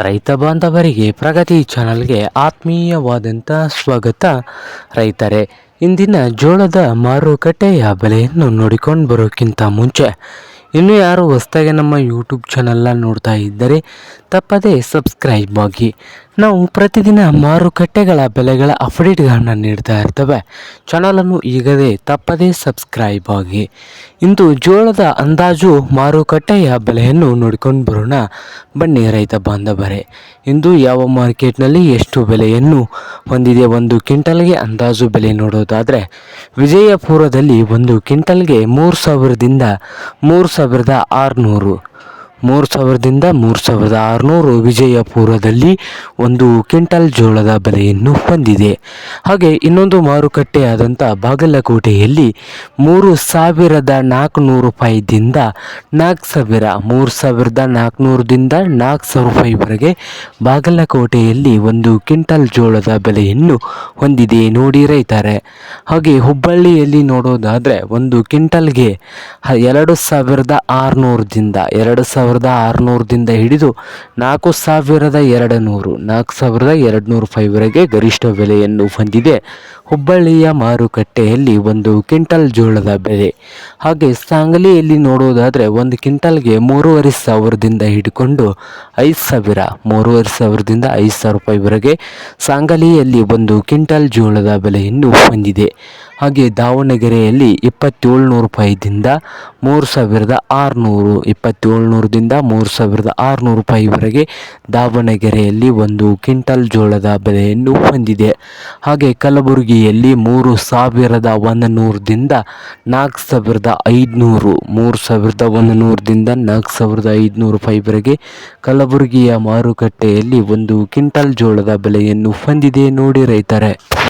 ರೈತ ಬಾಂಧವರಿಗೆ ಪ್ರಗತಿ ಚಾನಲ್ಗೆ ಆತ್ಮೀಯವಾದಂಥ ಸ್ವಾಗತ. ರೈತರೇ, ಇಂದಿನ ಜೋಳದ ಮಾರುಕಟ್ಟೆಯ ಬೆಲೆಯನ್ನು ನೋಡಿಕೊಂಡು ಬರೋಕ್ಕಿಂತ ಮುಂಚೆ ಇನ್ನೂ ಯಾರು ಹೊಸದಾಗಿ ನಮ್ಮ ಯೂಟ್ಯೂಬ್ ಚಾನಲ್ನ ನೋಡ್ತಾ ಇದ್ದರೆ ತಪ್ಪದೇ ಸಬ್ಸ್ಕ್ರೈಬ್ ಆಗಿ. ನಾವು ಪ್ರತಿದಿನ ಮಾರುಕಟ್ಟೆಗಳ ಬೆಲೆಗಳ ಅಪ್ಡೇಟ್ಗಳನ್ನು ನೀಡ್ತಾ ಇರ್ತೇವೆ. ಚಾನಲನ್ನು ಈಗಲೇ ತಪ್ಪದೇ ಸಬ್ಸ್ಕ್ರೈಬ್ ಆಗಿ. ಇಂದು ಜೋಳದ ಅಂದಾಜು ಮಾರುಕಟ್ಟೆಯ ಬೆಲೆಯನ್ನು ನೋಡಿಕೊಂಡು ಬರೋಣ ಬನ್ನಿ ರೈತ ಬಾಂಧವರೇ. ಇಂದು ಯಾವ ಮಾರ್ಕೆಟ್ನಲ್ಲಿ ಎಷ್ಟು ಬೆಲೆಯನ್ನು ಹೊಂದಿದೆ ಒಂದು ಕ್ವಿಂಟಲ್ಗೆ ಅಂದಾಜು ಬೆಲೆ ನೋಡೋದಾದರೆ, ವಿಜಯಪುರದಲ್ಲಿ ಒಂದು ಕ್ವಿಂಟಲ್ಗೆ 3,000ದಿಂದ 3,600 3,000ದಿಂದ 3,600 ವಿಜಯಪುರದಲ್ಲಿ ಒಂದು ಕ್ವಿಂಟಲ್ ಜೋಳದ ಬೆಲೆಯನ್ನು ಹೊಂದಿದೆ. ಹಾಗೆ ಇನ್ನೊಂದು ಮಾರುಕಟ್ಟೆಯಾದಂಥ ಬಾಗಲಕೋಟೆಯಲ್ಲಿ 3,400 ರೂಪಾಯಿದಿಂದ 4,000 3,400ದಿಂದ 4,000 ರೂಪಾಯಿವರೆಗೆ ಬಾಗಲಕೋಟೆಯಲ್ಲಿ ಒಂದು ಕ್ವಿಂಟಲ್ ಜೋಳದ ಬೆಲೆಯನ್ನು ಹೊಂದಿದೆ ನೋಡಿ ರೈತರೆ. ಹಾಗೆ ಹುಬ್ಬಳ್ಳಿಯಲ್ಲಿ ನೋಡೋದಾದರೆ ಒಂದು ಕ್ವಿಂಟಲ್ಗೆ 2,600ದಿಂದ ಹಿಡಿದು 4,200 ರೂಪಾಯಿವರೆಗೆ ಗರಿಷ್ಠ ಬೆಲೆಯನ್ನು ಹೊಂದಿದೆ ಹುಬ್ಬಳ್ಳಿಯ ಮಾರುಕಟ್ಟೆಯಲ್ಲಿ ಒಂದು ಕ್ವಿಂಟಲ್ ಜೋಳದ ಬೆಲೆ. ಹಾಗೆ ಸಾಂಗಲಿಯಲ್ಲಿ ನೋಡೋದಾದರೆ ಒಂದು ಕ್ವಿಂಟಲ್ಗೆ 3,500ದಿಂದ ಹಿಡ್ಕೊಂಡು 5,000 3,500ದಿಂದ 5,000 ರೂಪಾಯಿವರೆಗೆ ಸಾಂಗಲಿಯಲ್ಲಿ ಒಂದು ಕ್ವಿಂಟಲ್ ಜೋಳದ ಬೆಲೆಯನ್ನು ಹೊಂದಿದೆ. ಹಾಗೆ ದಾವಣಗೆರೆಯಲ್ಲಿ 2,700 ರೂಪಾಯಿದಿಂದ 3,600 2,700ದಿಂದ 3,600 ರೂಪಾಯಿವರೆಗೆ ದಾವಣಗೆರೆಯಲ್ಲಿ ಒಂದು ಕ್ವಿಂಟಲ್ ಜೋಳದ ಬೆಲೆಯನ್ನು ಹೊಂದಿದೆ. ಹಾಗೆ ಕಲಬುರಗಿಯಲ್ಲಿ 3,100ದಿಂದ 4,500 3,100ದಿಂದ 4,500 ರೂಪಾಯಿವರೆಗೆ ಕಲಬುರಗಿಯ ಮಾರುಕಟ್ಟೆಯಲ್ಲಿ ಒಂದು ಕ್ವಿಂಟಲ್ ಜೋಳದ ಬೆಲೆಯನ್ನು ಹೊಂದಿದೆ ನೋಡಿ ರೈತರೆ.